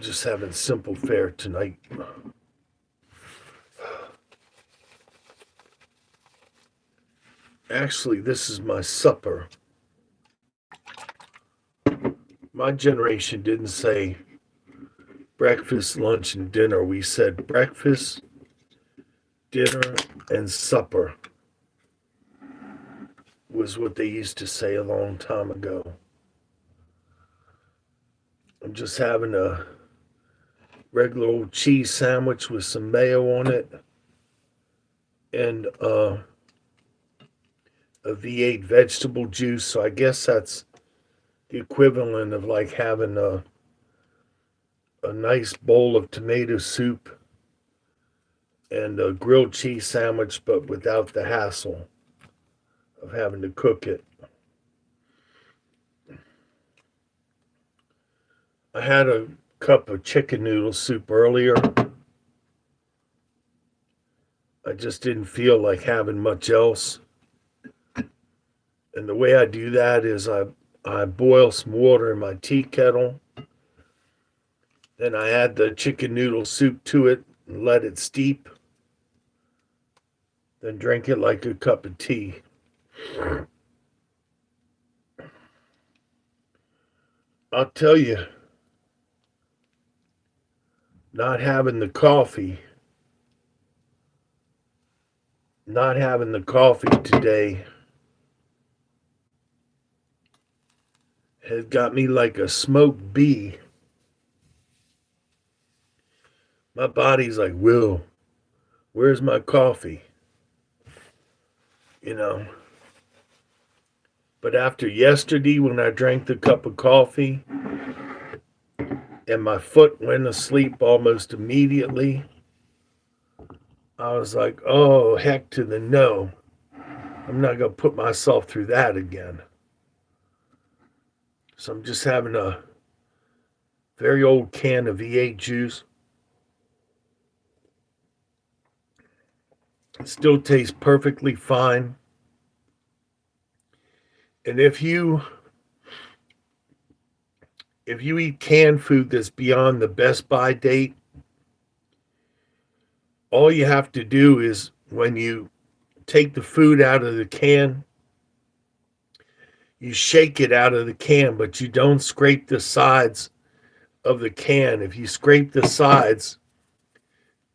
just having simple fare tonight. Actually, this is my supper. My generation didn't say breakfast, lunch, and dinner. We said breakfast, dinner, and supper was what they used to say a long time ago. I'm just having a regular old cheese sandwich with some mayo on it and a V8 vegetable juice. So I guess that's the equivalent of like having a nice bowl of tomato soup and a grilled cheese sandwich, but without the hassle of having to cook it. I had a cup of chicken noodle soup earlier. I just didn't feel like having much else. And the way I do that is I boil some water in my tea kettle. Then I add the chicken noodle soup to it and let it steep. Then drink it like a cup of tea. I'll tell you, not having the coffee, today has got me like a smoked bee. My body's like, Will, where's my coffee? You know. But after yesterday, when I drank the cup of coffee and my foot went asleep almost immediately, I was like, oh, heck to the no. I'm not going to put myself through that again. So I'm just having a very old can of V8 juice. It still tastes perfectly fine. And if you eat canned food that's beyond the best by date, all you have to do is when you take the food out of the can, you shake it out of the can, but you don't scrape the sides of the can. If you scrape the sides,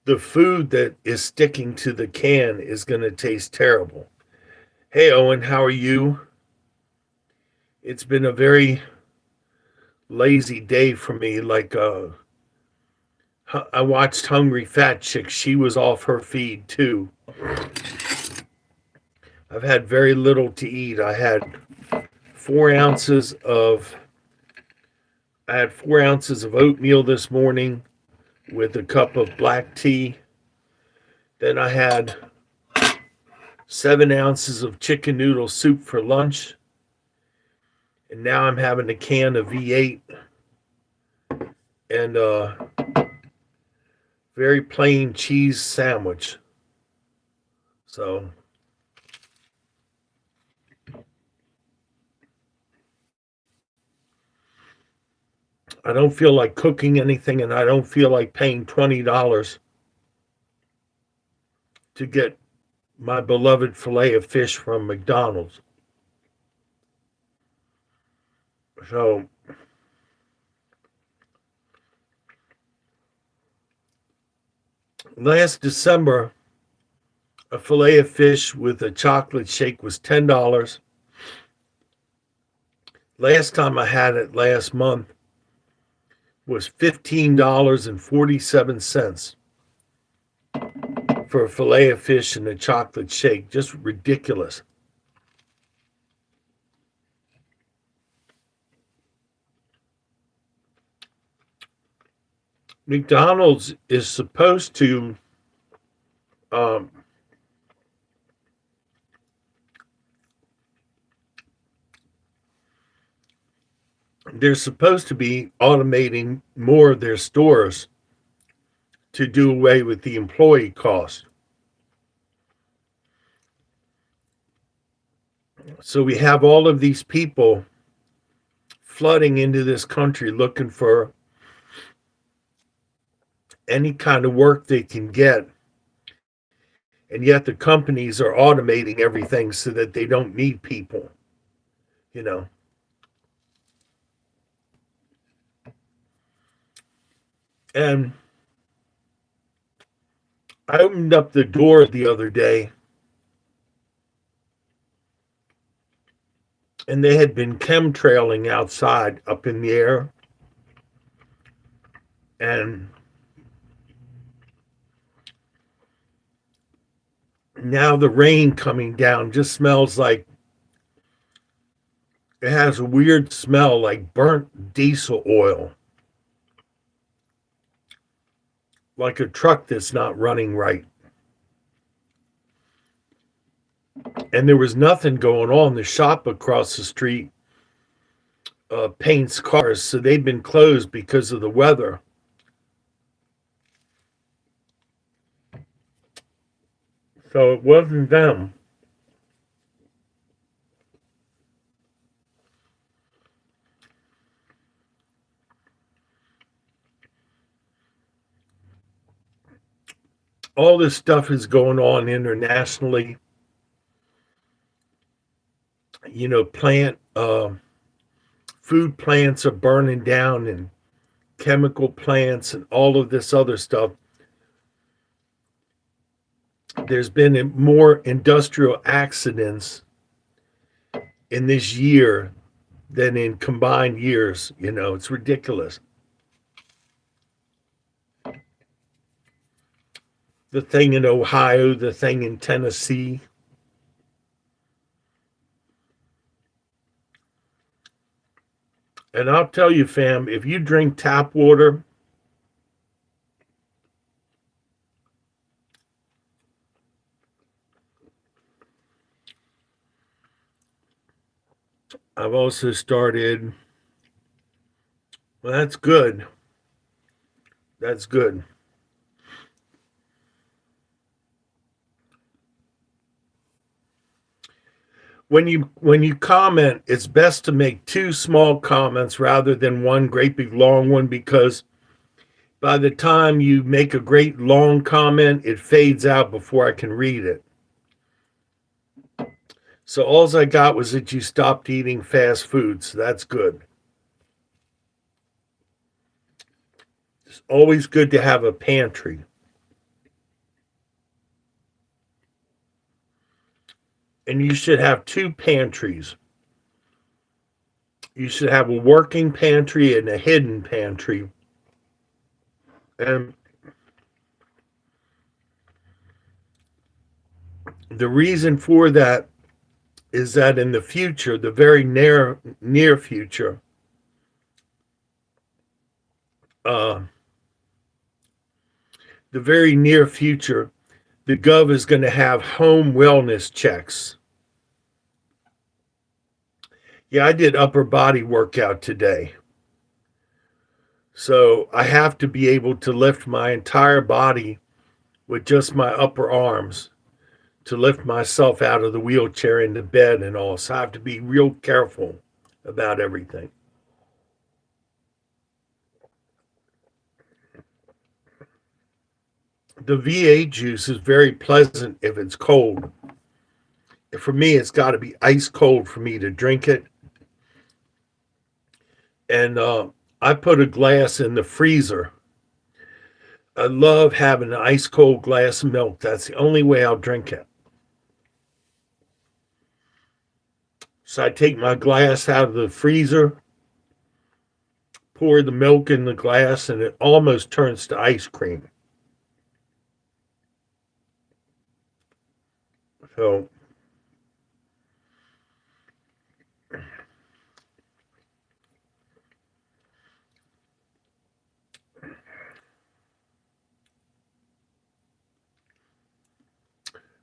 the food that is sticking to the can is going to taste terrible. Hey, Owen, how are you? It's been a very lazy day for me. I watched Hungry Fat Chick. She was off her feed too. I've had very little to eat. I had 4 ounces of oatmeal this morning with a cup of black tea. Then I had 7 ounces of chicken noodle soup for lunch. And now I'm having a can of V8 and a very plain cheese sandwich. So I don't feel like cooking anything, and I don't feel like paying $20 to get my beloved filet of fish from McDonald's. So last December, a filet of fish with a chocolate shake was $10. Last time I had it last month was $15.47 for a filet of fish and a chocolate shake. Just ridiculous. McDonald's is supposed to um, they're supposed to be automating more of their stores to do away with the employee cost. So we have all of these people flooding into this country looking for any kind of work they can get. And yet the companies are automating everything so that they don't need people, you know. And I opened up the door the other day and they had been chemtrailing outside up in the air. And now the rain coming down just smells like, it has a weird smell like burnt diesel oil, like a truck that's not running right. And there was nothing going on. The shop across the street paints cars, so they've been closed because of the weather. So it wasn't them. All this stuff is going on internationally. You know, food plants are burning down and chemical plants and all of this other stuff. There's been more industrial accidents in this year than in combined years. You know, it's ridiculous. The thing in Ohio, the thing in Tennessee. And I'll tell you, fam, if you drink tap water, I've also started, well, that's good. That's good. When you comment, it's best to make two small comments rather than one great big long one, because by the time you make a great long comment, it fades out before I can read it. So all I got was that you stopped eating fast food, so that's good. It's always good to have a pantry. And you should have two pantries. You should have a working pantry and a hidden pantry. And the reason for that is that in the future, the very near future, uh, the very near future, the Gov is going to have home wellness checks. Yeah, I did upper body workout today. So I have to be able to lift my entire body with just my upper arms to lift myself out of the wheelchair into bed and all. So I have to be real careful about everything. The V8 juice is very pleasant if it's cold. For me, it's got to be ice cold for me to drink it. And I put a glass in the freezer. I love having an ice cold glass of milk. That's the only way I'll drink it. So I take my glass out of the freezer, pour the milk in the glass, and it almost turns to ice cream. So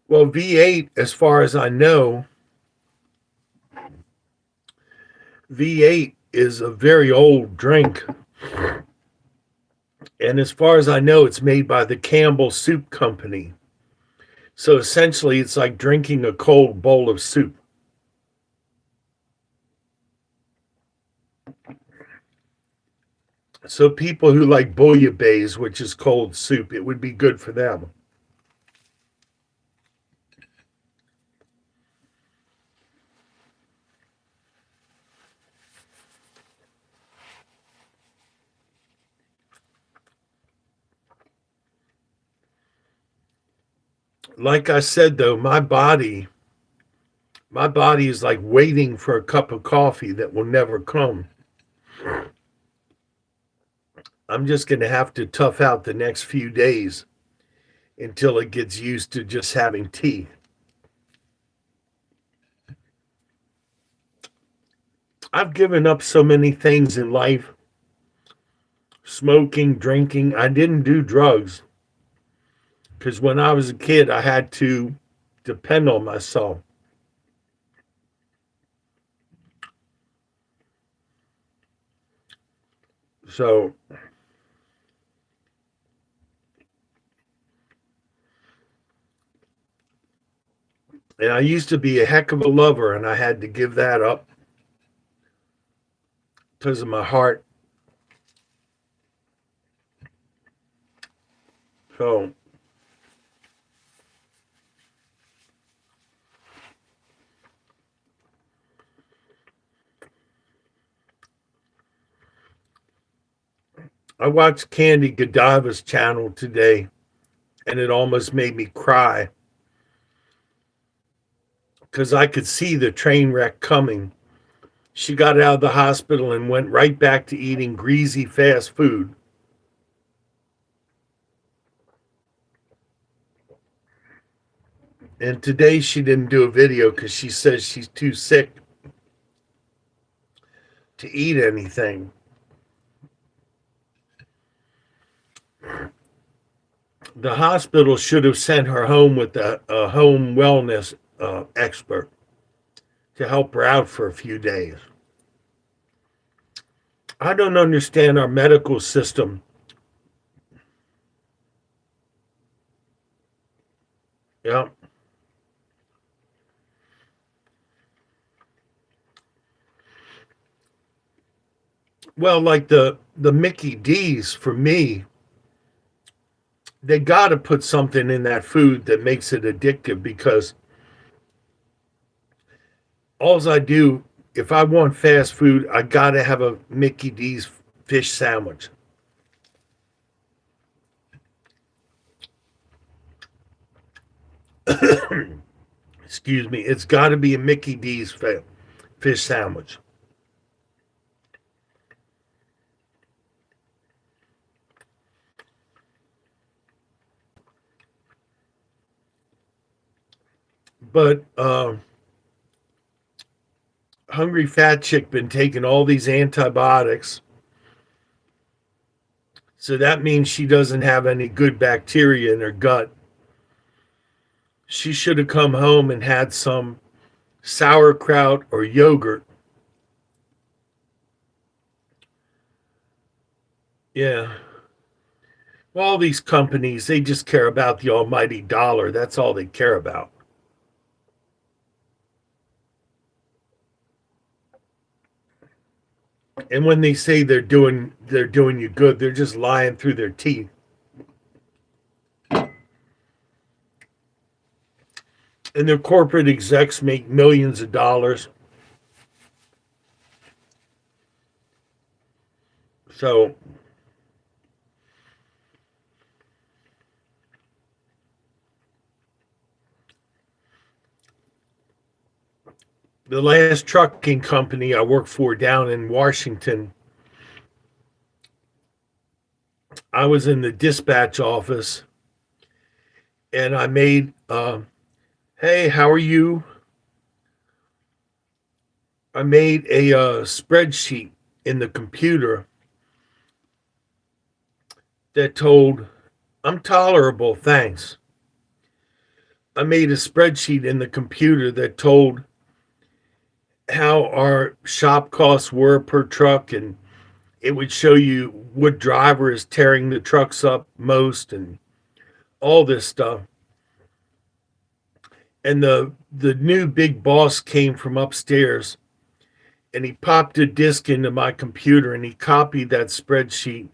well, V8, as far as I know, V8 is a very old drink. And as far as I know, it's made by the Campbell Soup Company. So essentially, it's like drinking a cold bowl of soup. So people who like bouillabaisse, which is cold soup, it would be good for them. Like I said though, my body is like waiting for a cup of coffee that will never come. I'm just going to have to tough out the next few days until it gets used to just having tea. I've given up so many things in life, smoking, drinking. I didn't do drugs because when I was a kid, I had to depend on myself. So, and I used to be a heck of a lover, and I had to give that up because of my heart. So, I watched Candy Godiva's channel today, and it almost made me cry because I could see the train wreck coming. She got out of the hospital and went right back to eating greasy fast food. And today she didn't do a video because she says she's too sick to eat anything. The hospital should have sent her home with a home wellness expert to help her out for a few days. I don't understand our medical system. Yeah. Well, like the Mickey D's for me, they got to put something in that food that makes it addictive because all I do, if I want fast food, I got to have a Mickey D's fish sandwich. Excuse me. It's got to be a Mickey D's fish sandwich. But Hungry Fat Chick been taking all these antibiotics. So that means she doesn't have any good bacteria in her gut. She should have come home and had some sauerkraut or yogurt. Yeah. Well, all these companies, they just care about the almighty dollar. That's all they care about. And when they say they're doing you good, they're just lying through their teeth. And their corporate execs make millions of dollars. So the last trucking company I worked for down in Washington, I was in the dispatch office and I made, hey, how are you? I made a spreadsheet in the computer that told, I'm tolerable, thanks. I made a spreadsheet in the computer that told how our shop costs were per truck, and it would show you what driver is tearing the trucks up most and all this stuff. And the new big boss came from upstairs and he popped a disk into my computer and he copied that spreadsheet.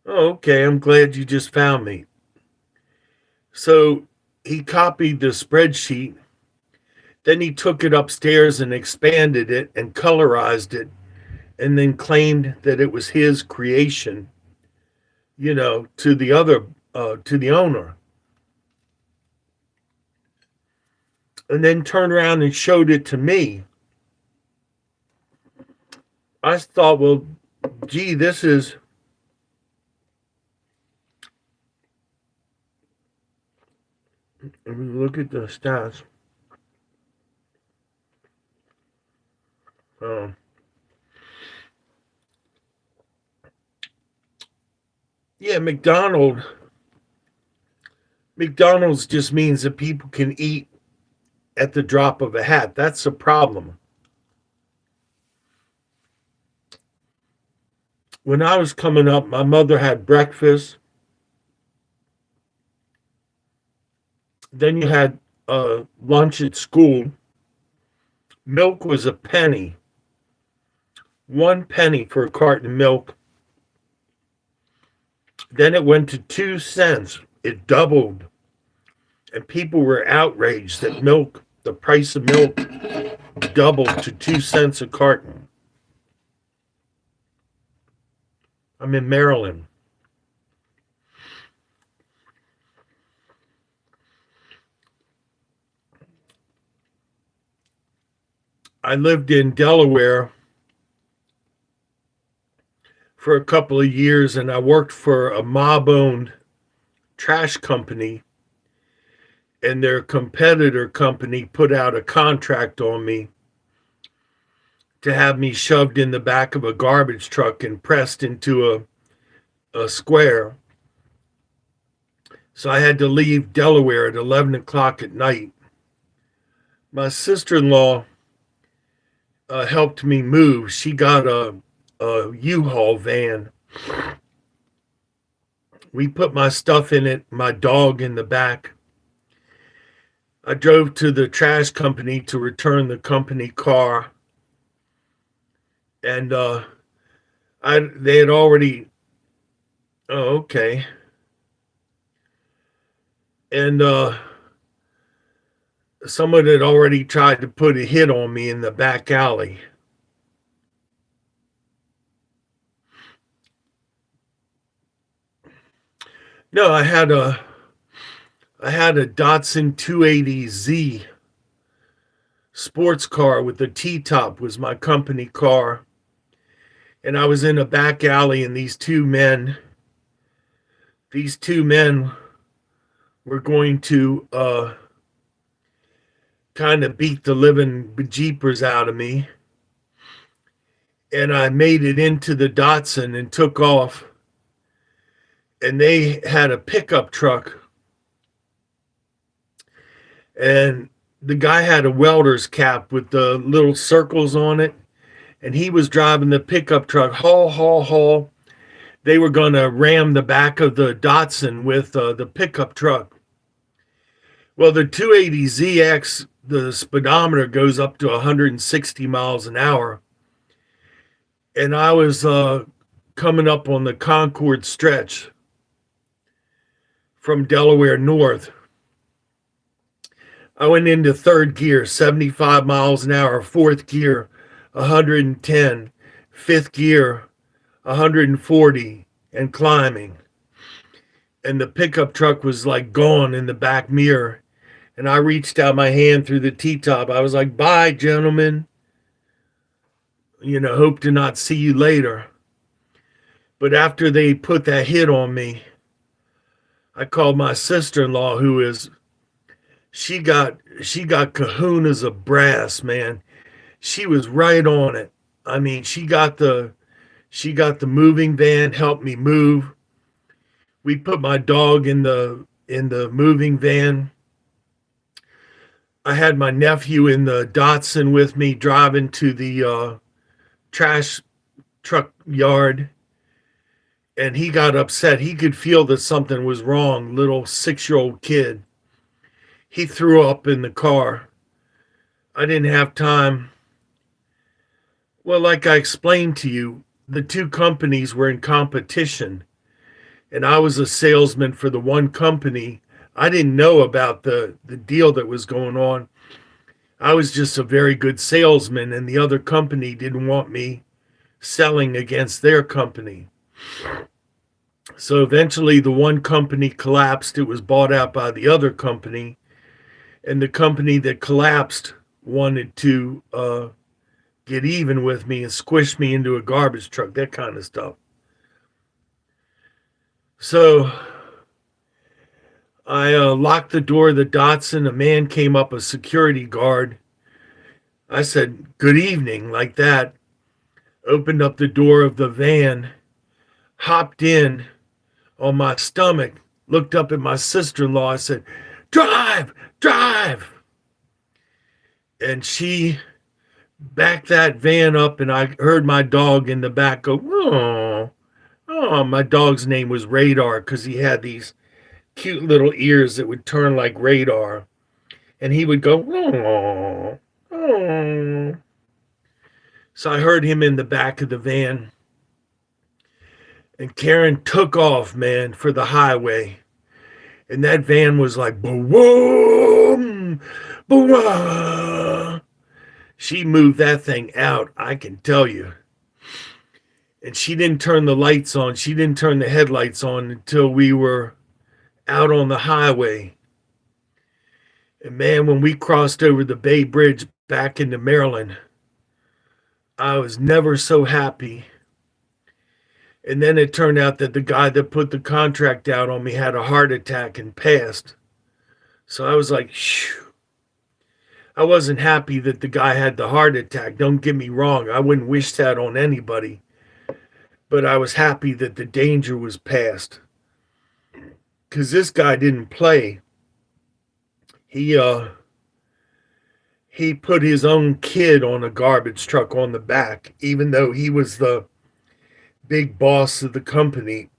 Oh, okay, I'm glad you just found me. So he copied the spreadsheet. Then he took it upstairs and expanded it and colorized it, and then claimed that it was his creation, to the owner. And then turned around and showed it to me. I thought, well, gee, this is, let me look at the stats. Yeah, McDonald's just means that people can eat at the drop of a hat. That's a problem. When I was coming up, my mother had breakfast. Then you had lunch at school. Milk was a penny. 1 penny for a carton of milk. Then it went to 2 cents. It doubled. And people were outraged that the price of milk doubled to 2 cents a carton. I'm in Maryland. I lived in Delaware for a couple of years, and I worked for a mob-owned trash company, and their competitor company put out a contract on me to have me shoved in the back of a garbage truck and pressed into a square. So I had to leave Delaware at 11 o'clock at night. My sister-in-law helped me move. She got a U-Haul van. We put my stuff in it, my dog in the back. I drove to the trash company to return the company car. And they had already, oh, okay. And someone had already tried to put a hit on me in the back alley. No, I had a Datsun 280Z sports car with the T-top was my company car. And I was in a back alley, and these two men were going to kind of beat the living bejeepers out of me. And I made it into the Datsun and took off. And they had a pickup truck. And the guy had a welder's cap with the little circles on it. And he was driving the pickup truck, haul. They were going to ram the back of the Datsun with the pickup truck. Well, the 280ZX, the speedometer goes up to 160 miles an hour. And I was coming up on the Concord stretch from Delaware north. I went into third gear, 75 miles an hour, fourth gear, 110, fifth gear, 140, and climbing. And the pickup truck was like gone in the back mirror. And I reached out my hand through the T-top. I was like, bye, gentlemen. Hope to not see you later. But after they put that hit on me, I called my sister-in-law, she got kahunas of brass, man. She was right on it. I mean, she got the moving van, helped me move. We put my dog in the moving van. I had my nephew in the Datsun with me driving to the trash truck yard. And he got upset. He could feel that something was wrong, little 6-year-old kid. He threw up in the car. I didn't have time Well, like I explained to you, the two companies were in competition, and I was a salesman for the one company. I didn't know about the deal that was going on. I was just a very good salesman, and the other company didn't want me selling against their company. So eventually, the one company collapsed. It was bought out by the other company, and the company that collapsed wanted to get even with me and squish me into a garbage truck, that kind of stuff. So I locked the door of the Datsun. A man came up, a security guard. I said, "Good evening," like that. Opened up the door of the van, hopped in on my stomach, looked up at my sister in law. I said, "Drive, drive." And she backed that van up, and I heard my dog in the back go, "Oh, oh." My dog's name was Radar because he had these cute little ears that would turn like radar. And he would go, "Oh, oh." So I heard him in the back of the van. And Karen took off, man, for the highway. And that van was like, boom, boom. She moved that thing out, I can tell you. And she didn't turn the lights on. She didn't turn the headlights on until we were out on the highway. And man, when we crossed over the Bay Bridge back into Maryland, I was never so happy. And then it turned out that the guy that put the contract out on me had a heart attack and passed. So I was like, shoo. I wasn't happy that the guy had the heart attack. Don't get me wrong. I wouldn't wish that on anybody. But I was happy that the danger was past. Because this guy didn't play. He put his own kid on a garbage truck on the back, even though he was the big boss of the company.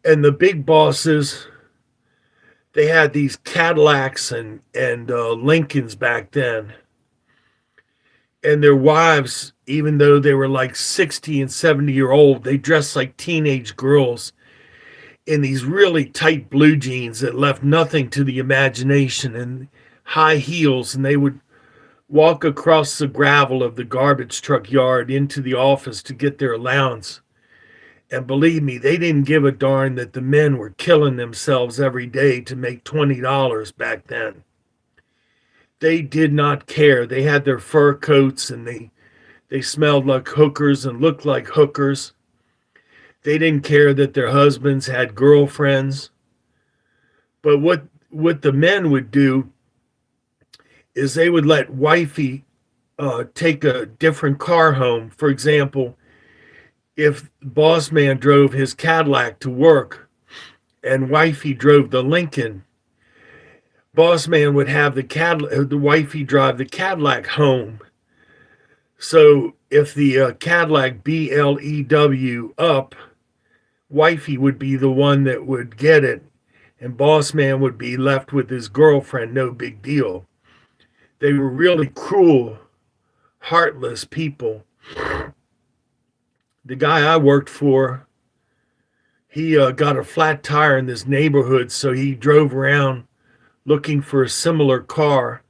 And the big bosses, they had these Cadillacs and Lincolns back then. And their wives, even though they were like 60 and 70-year-old, they dressed like teenage girls in these really tight blue jeans that left nothing to the imagination, and high heels. And they would walk across the gravel of the garbage truck yard into the office to get their allowance. And believe me, they didn't give a darn that the men were killing themselves every day to make $20 back then. They did not care. They had their fur coats, and they smelled like hookers and looked like hookers. They didn't care that their husbands had girlfriends. But what the men would do is they would let wifey take a different car home. For example, if boss man drove his Cadillac to work and wifey drove the Lincoln, boss man would have the wifey drive the Cadillac home. So if the Cadillac BLEW up, wifey would be the one that would get it, and boss man would be left with his girlfriend. No big deal. They were really cruel, heartless people. The guy I worked for, he got a flat tire in this neighborhood, so he drove around looking for a similar car.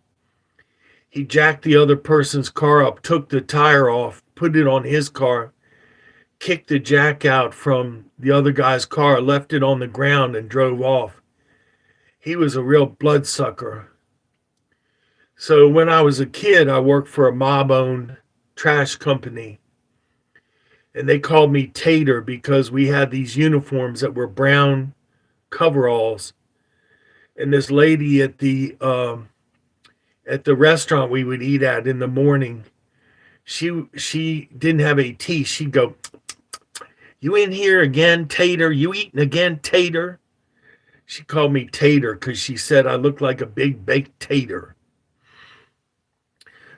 He jacked the other person's car up, took the tire off, put it on his car, kicked the jack out from the other guy's car, left it on the ground, and drove off. He was a real bloodsucker. So when I was a kid, I worked for a mob-owned trash company. And they called me Tater because we had these uniforms that were brown coveralls. And this lady at the restaurant we would eat at in the morning, she didn't have any teeth. She'd go, "You in here again, Tater? You eating again, Tater?" She called me Tater because she said I looked like a big baked tater.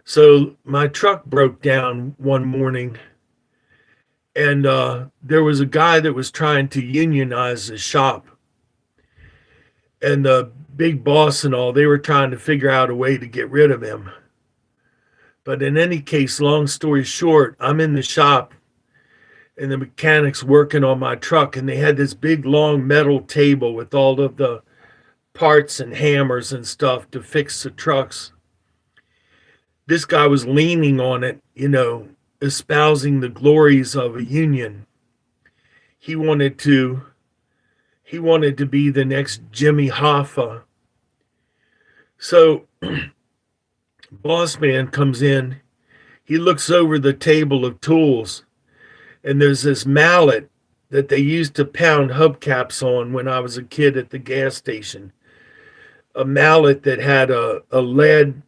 So my truck broke down one morning, and there was a guy that was trying to unionize the shop. And the big boss and all, they were trying to figure out a way to get rid of him. But in any case, long story short, I'm in the shop and the mechanics working on my truck, and they had this big long metal table with all of the parts and hammers and stuff to fix the trucks. This guy was leaning on it, espousing the glories of a union. He wanted to be the next Jimmy Hoffa. So boss man comes in, he looks over the table of tools, and there's this mallet that they used to pound hubcaps on when I was a kid at the gas station. A mallet that had a lead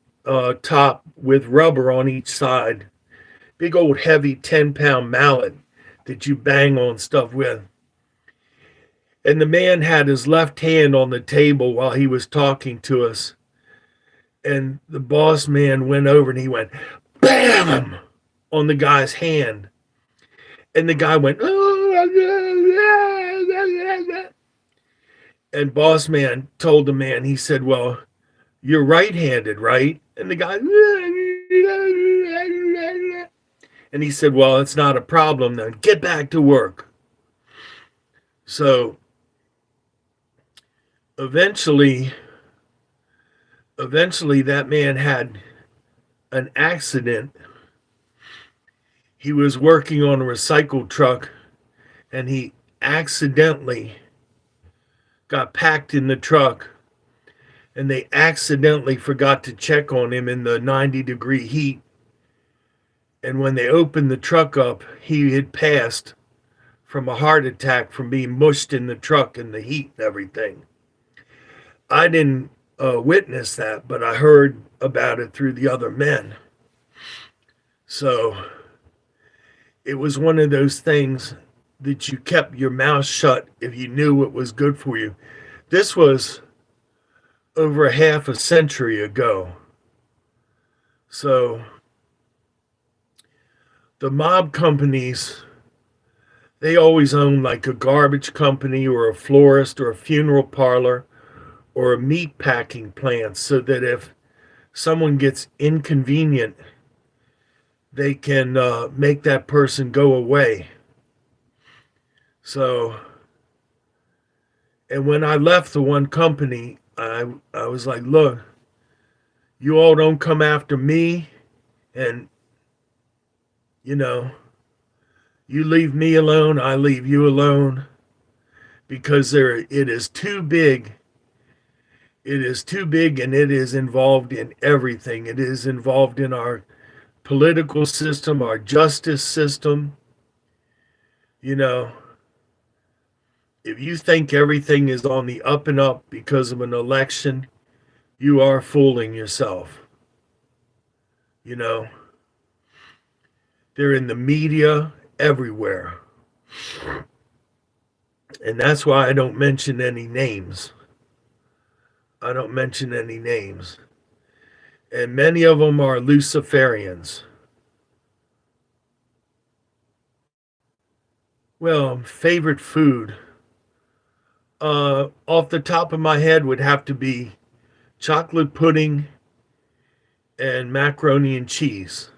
top with rubber on each side. Big old heavy 10-pound mallet that you bang on stuff with. And the man had his left hand on the table while he was talking to us. And the boss man went over and he went, BAM! On the guy's hand. And the guy went, and boss man told the man, he said, well, you're right-handed, right? And the guy, and he said, well, it's not a problem then. Get back to work. So eventually that man had an accident. He was working on a recycle truck and he accidentally got packed in the truck, and they accidentally forgot to check on him in the 90-degree heat. And when they opened the truck up, he had passed from a heart attack from being mushed in the truck and the heat and everything. I didn't witness that, but I heard about it through the other men. So it was one of those things that you kept your mouth shut if you knew what was good for you. This was over a half a century ago. So the mob companies, they always own like a garbage company or a florist or a funeral parlor or a meat packing plant, so that if someone gets inconvenient, they can make that person go away. So, and when I left the one company, I was like, look, you all don't come after me, and, you leave me alone, I leave you alone, because it is too big. It is too big, and it is involved in everything. It is involved in our political system, our justice system. If you think everything is on the up and up because of an election, you are fooling yourself. They're in the media everywhere. And that's why I don't mention any names. And many of them are Luciferians. Well, favorite food. Off the top of my head would have to be chocolate pudding and macaroni and cheese.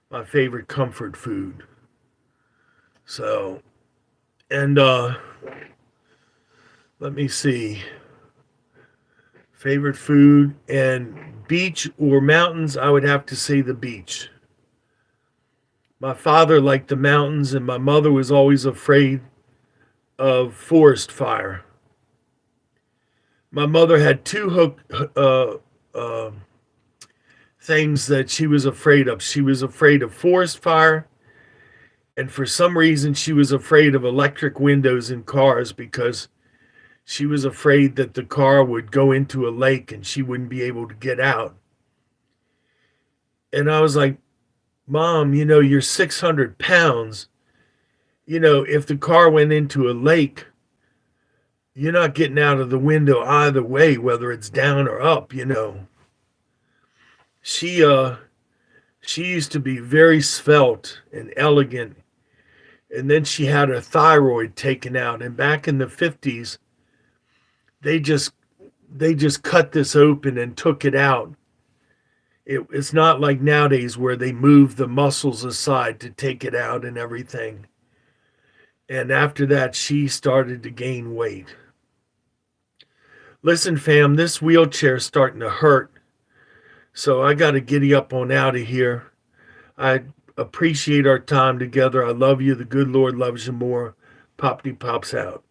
My favorite comfort food. So, and let me see. Favorite food and beach or mountains, I would have to say the beach. My father liked the mountains, and my mother was always afraid of forest fire. My mother had two things that she was afraid of. She was afraid of forest fire, and for some reason she was afraid of electric windows in cars, because she was afraid that the car would go into a lake and she wouldn't be able to get out. And I was like, Mom, you're 600 pounds. If the car went into a lake, you're not getting out of the window either way, whether it's down or up. She used to be very svelte and elegant. And then she had her thyroid taken out. And back in the 50s, they just cut this open and took it out. It's not like nowadays where they move the muscles aside to take it out and everything. And after that, she started to gain weight. Listen, fam, this wheelchair's starting to hurt. So I got to giddy up on out of here. I appreciate our time together. I love you. The good Lord loves you more. Popty Pops out.